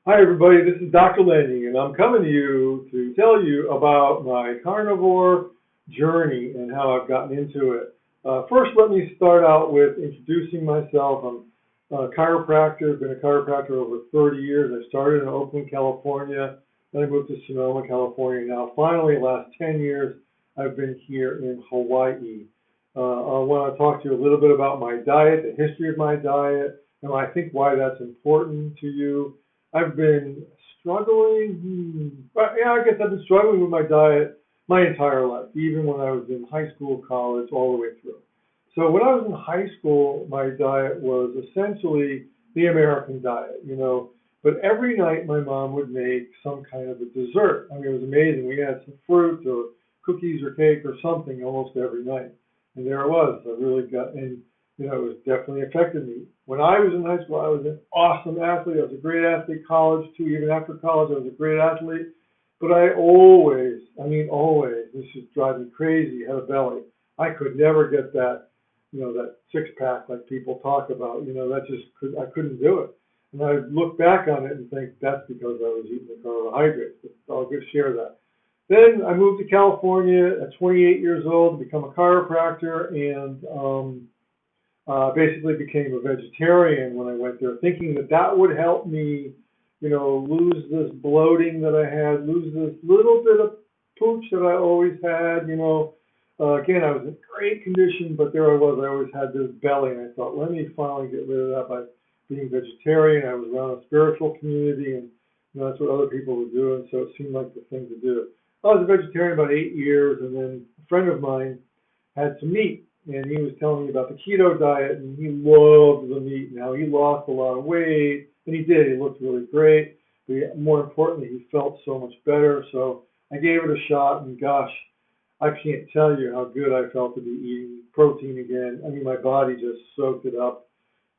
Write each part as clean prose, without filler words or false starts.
Hi, everybody. This is Dr. Lenny, and I'm coming to you to tell you about my carnivore journey and how I've gotten into it. First, let me start out with introducing myself. I'm a chiropractor. I've been a chiropractor over 30 years. I started in Oakland, California. Then I moved to Sonoma, California. Now, finally, the last 10 years, I've been here in Hawaii. I want to talk to you a little bit about my diet, the history of my diet, and I think why that's important to you. I've been struggling, I guess I've been struggling with my diet my entire life, even when I was in high school, college, all the way through. So when I was in high school, my diet was essentially the American diet. But every night my mom would make some kind of a dessert. I mean, it was amazing. We had some fruit or cookies or cake or something almost every night. And there it was. I really got, and it was definitely affected me. When I was in high school, I was an awesome athlete. I was a great athlete. College too. Even after college, I was a great athlete. But I always, this is driving me crazy, had a belly. I could never get that, that six pack like people talk about. I couldn't do it. And I look back on it and think that's because I was eating the carbohydrates. But I'll just share that. Then I moved to California at 28 years old to become a chiropractor, and basically became a vegetarian when I went there, thinking that would help me, lose this bloating that I had, lose this little bit of pooch that I always had. Again, I was in great condition, but there I was. I always had this belly, and I thought, let me finally get rid of that by being vegetarian. I was around a spiritual community, and that's what other people were doing, so it seemed like the thing to do. I was a vegetarian about 8 years, and then a friend of mine had some meat, and he was telling me about the keto diet, and he loved the meat. Now, he lost a lot of weight, and he did. He looked really great. But more importantly, he felt so much better. So I gave it a shot, and gosh, I can't tell you how good I felt to be eating protein again. I mean, my body just soaked it up.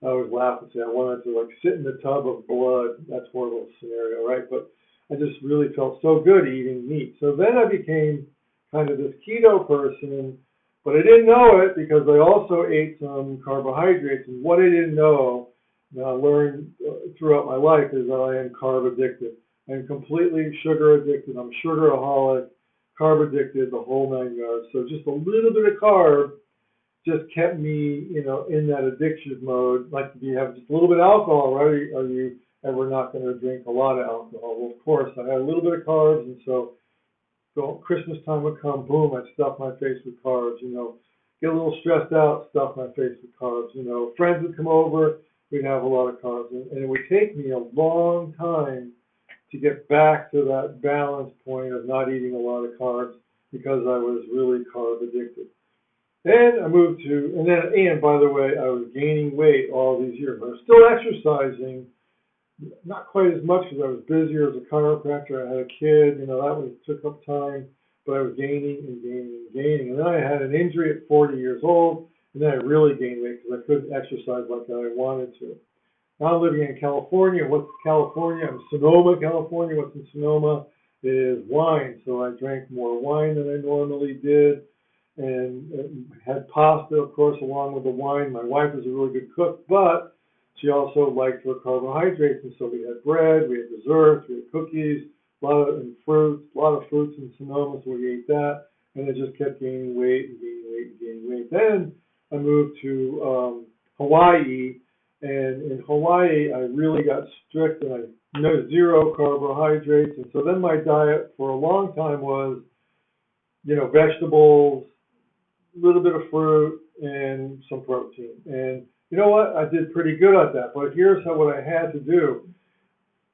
I always laugh and say I wanted to sit in the tub of blood. That's a horrible scenario, right? But I just really felt so good eating meat. So then I became kind of this keto person, but I didn't know it because I also ate some carbohydrates. And what I didn't know, and I learned throughout my life, is that I am carb addicted. I'm completely sugar addicted. I'm sugaraholic, carb addicted, the whole 9 yards. So just a little bit of carb just kept me, in that addiction mode. Like if you have just a little bit of alcohol, right? Are you ever not going to drink a lot of alcohol? Well, of course, I had a little bit of carbs, and so Christmas time would come, boom, I'd stuff my face with carbs, get a little stressed out, stuff my face with carbs, friends would come over, we'd have a lot of carbs, and it would take me a long time to get back to that balance point of not eating a lot of carbs because I was really carb addicted. Then I moved to, and by the way, I was gaining weight all these years. I was still exercising, not quite as much because I was busier as a chiropractor. I had a kid, took up time, but I was gaining and gaining and gaining. And then I had an injury at 40 years old, and then I really gained weight because I couldn't exercise like I wanted to. Now I'm living in California. What's California? I'm Sonoma, California. What's in Sonoma is wine. So I drank more wine than I normally did, and had pasta, of course, along with the wine. My wife is a really good cook, but she also liked her carbohydrates, and so we had bread, we had desserts, we had cookies, a lot of fruits in Sonoma, so we ate that, and it just kept gaining weight and gaining weight and gaining weight. Then I moved to Hawaii, and in Hawaii I really got strict, and I zero carbohydrates, and so then my diet for a long time was, vegetables, a little bit of fruit, and some protein. And you know what? I did pretty good at that. But here's what I had to do.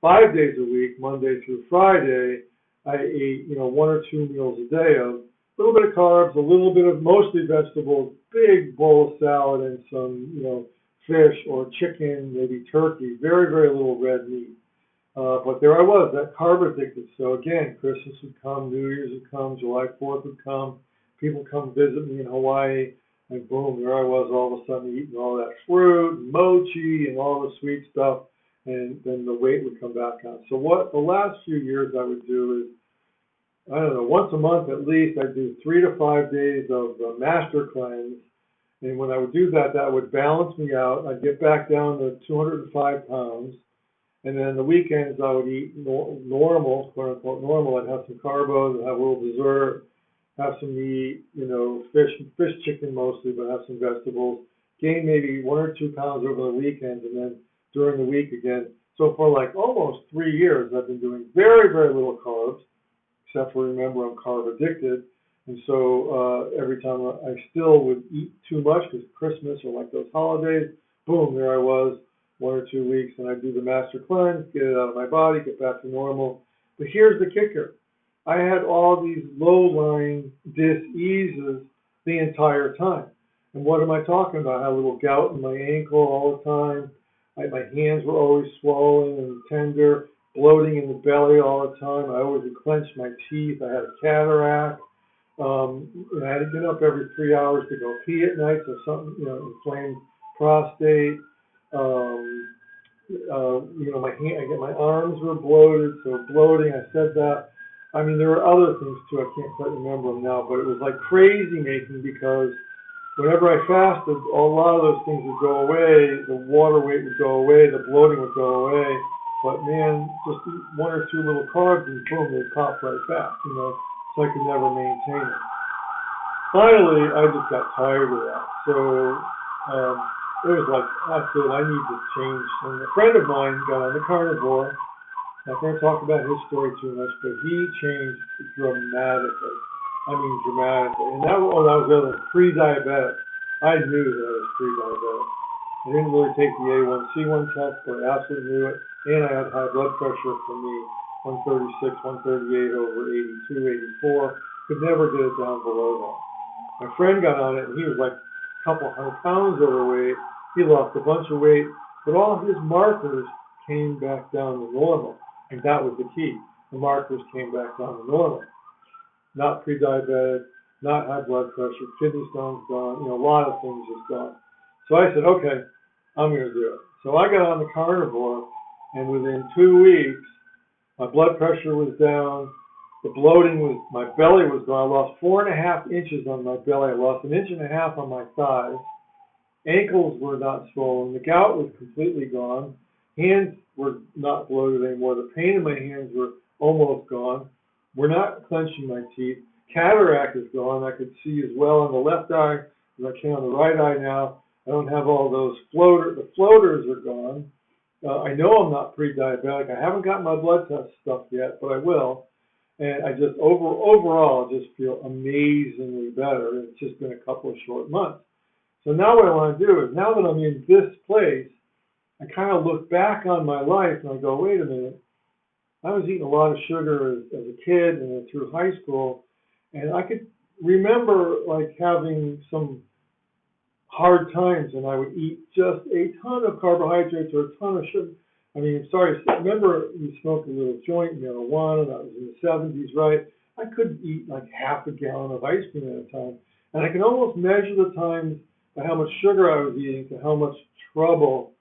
5 days a week, Monday through Friday, I ate, 1 or 2 meals a day of a little bit of carbs, a little bit of mostly vegetables, big bowl of salad, and some, fish or chicken, maybe turkey, very, very little red meat. But there I was, that carb addicted. So again, Christmas would come, New Year's would come, July 4th would come, people come visit me in Hawaii, and boom, there I was all of a sudden eating all that fruit, and mochi, and all the sweet stuff, and then the weight would come back on. So what the last few years I would do is, I don't know, once a month at least, I'd do 3 to 5 days of master cleanse, and when I would do that, that would balance me out. I'd get back down to 205 pounds, And then the weekends I would eat normal, quote unquote normal. I'd have some carbos, I'd have a little dessert, have some meat, fish, chicken mostly, but have some vegetables. Gain maybe 1 or 2 pounds over the weekends, and then during the week again. So for like almost 3 years, I've been doing very, very little carbs, except for remember I'm carb addicted. And so every time I still would eat too much because Christmas or like those holidays, boom, there I was, 1 or 2 weeks, and I'd do the master cleanse, get it out of my body, get back to normal. But here's the kicker. I had all these low-lying dis-eases the entire time. And what am I talking about? I had a little gout in my ankle all the time. My hands were always swollen and tender, bloating in the belly all the time. I always would clench my teeth. I had a cataract. And I had to get up every 3 hours to go pee at night, so something, inflamed prostate. My arms were bloated, so bloating. I said that. I mean, there were other things too. I can't quite remember them now, but it was like crazy making because whenever I fasted, a lot of those things would go away. The water weight would go away. The bloating would go away. But man, just eat 1 or 2 little carbs and boom, they'd pop right back. So I could never maintain it. Finally, I just got tired of that. So it was like, that's it, I need to change. And a friend of mine got on the Carnivore. I'm not going to talk about his story too much, but he changed dramatically. I mean, dramatically. And that was pre-diabetic. I knew that I was pre-diabetic. I didn't really take the A1C1 test, but I absolutely knew it. And I had high blood pressure for me, 136, 138 over 82, 84. Could never get it down below that. My friend got on it, and he was like a couple 100 pounds overweight. He lost a bunch of weight, but all his markers came back down to normal, and that was the key. The markers came back down to normal. Not pre-diabetic, not high blood pressure, kidney stones gone, a lot of things just gone. So I said, okay, I'm going to do it. So I got on the Carnivore, and within 2 weeks, my blood pressure was down. The bloating my belly was gone. I lost 4.5 inches on my belly. I lost 1.5 inches on my thighs. Ankles were not swollen. The gout was completely gone. Hands were not bloated anymore. The pain in my hands were almost gone. We're not clenching my teeth. Cataract is gone. I could see as well on the left eye as I can on the right eye now. I don't have all those floaters. The floaters are gone. I know I'm not pre-diabetic. I haven't gotten my blood test stuff yet, but I will. And I just overall just feel amazingly better. It's just been a couple of short months. So now what I want to do is, now that I'm in this place, I kind of look back on my life and I go, wait a minute. I was eating a lot of sugar as a kid and then through high school, and I could remember like having some hard times, and I would eat just a ton of carbohydrates or a ton of sugar. I mean, sorry, remember you smoked a little joint, marijuana, that was in the 70s, right? I could eat like half a gallon of ice cream at a time. And I can almost measure the times by how much sugar I was eating to how much trouble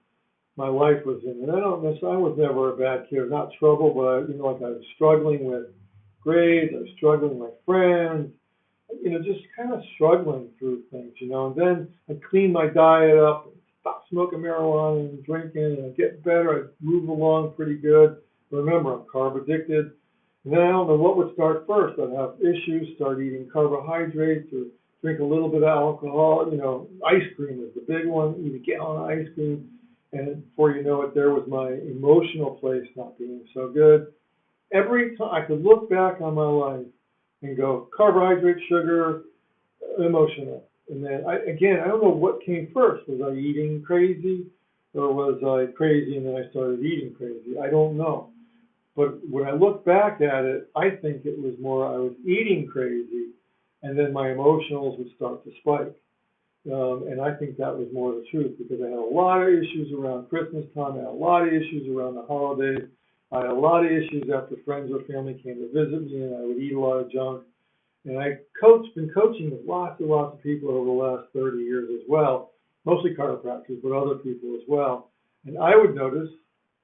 my life was in. And I was never a bad kid, not trouble, but like I was struggling with grades, I was struggling with my friends, just kind of struggling through things, and then I'd clean my diet up, stop smoking marijuana and drinking, and I'd get better. I'd move along pretty good. Remember, I'm carb addicted. And then I don't know what would start first. I'd have issues, start eating carbohydrates or drink a little bit of alcohol. Ice cream is the big one, eat a gallon of ice cream. And before you know it, there was my emotional place not being so good. Every time I could look back on my life and go, carbohydrate, sugar, emotional. And then, I don't know what came first. Was I eating crazy, or was I crazy and then I started eating crazy? I don't know. But when I look back at it, I think it was more I was eating crazy, and then my emotionals would start to spike. And I think that was more the truth, because I had a lot of issues around Christmas time. I had a lot of issues around the holidays. I had a lot of issues after friends or family came to visit me, and I would eat a lot of junk. And I've been coaching with lots and lots of people over the last 30 years as well, mostly chiropractors, but other people as well. And I would notice,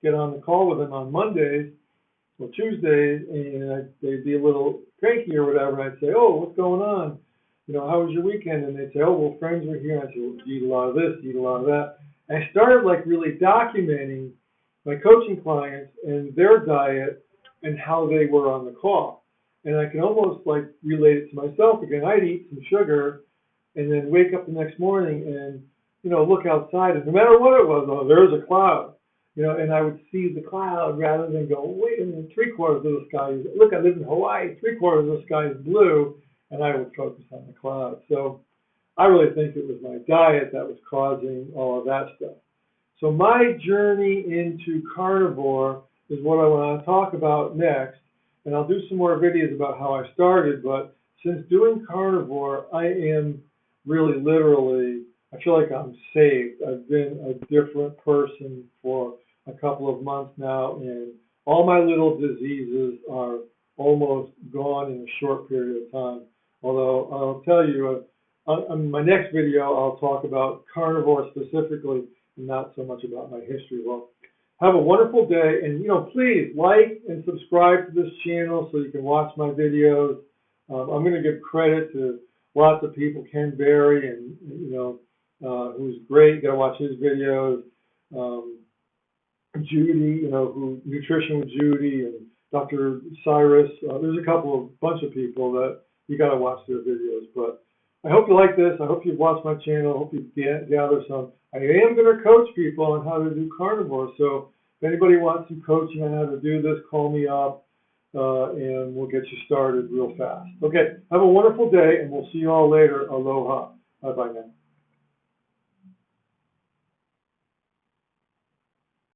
get on the call with them on Mondays or Tuesdays, and they'd be a little cranky or whatever, and I'd say, oh, what's going on? How was your weekend? And they'd say, oh, well, friends were here. And I'd say, well, you eat a lot of this, you eat a lot of that. And I started like really documenting my coaching clients and their diet and how they were on the call. And I can almost like relate it to myself. Again, I'd eat some sugar and then wake up the next morning and, look outside, and no matter what it was, oh, there's a cloud, and I would see the cloud rather than go, wait a minute, 3/4 of the sky is, look, I live in Hawaii, 3/4 of the sky is blue, and I would focus on the cloud. So I really think it was my diet that was causing all of that stuff. So my journey into carnivore is what I want to talk about next, and I'll do some more videos about how I started, but since doing carnivore, I am really literally, I feel like I'm saved. I've been a different person for a couple of months now, and all my little diseases are almost gone in a short period of time. Although I'll tell you, on my next video, I'll talk about carnivore specifically, and not so much about my history. Well, have a wonderful day, and please like and subscribe to this channel so you can watch my videos. I'm going to give credit to lots of people, Ken Berry, and who's great. You got to watch his videos. Judy, who Nutrition with Judy, and Dr. Cyrus. There's a bunch of people that you got to watch their videos. But I hope you like this. I hope you've watched my channel. I hope you gather some. I am going to coach people on how to do carnivore. So if anybody wants some coaching on how to do this, call me up, and we'll get you started real fast. Okay, have a wonderful day, and we'll see you all later. Aloha. Bye-bye now.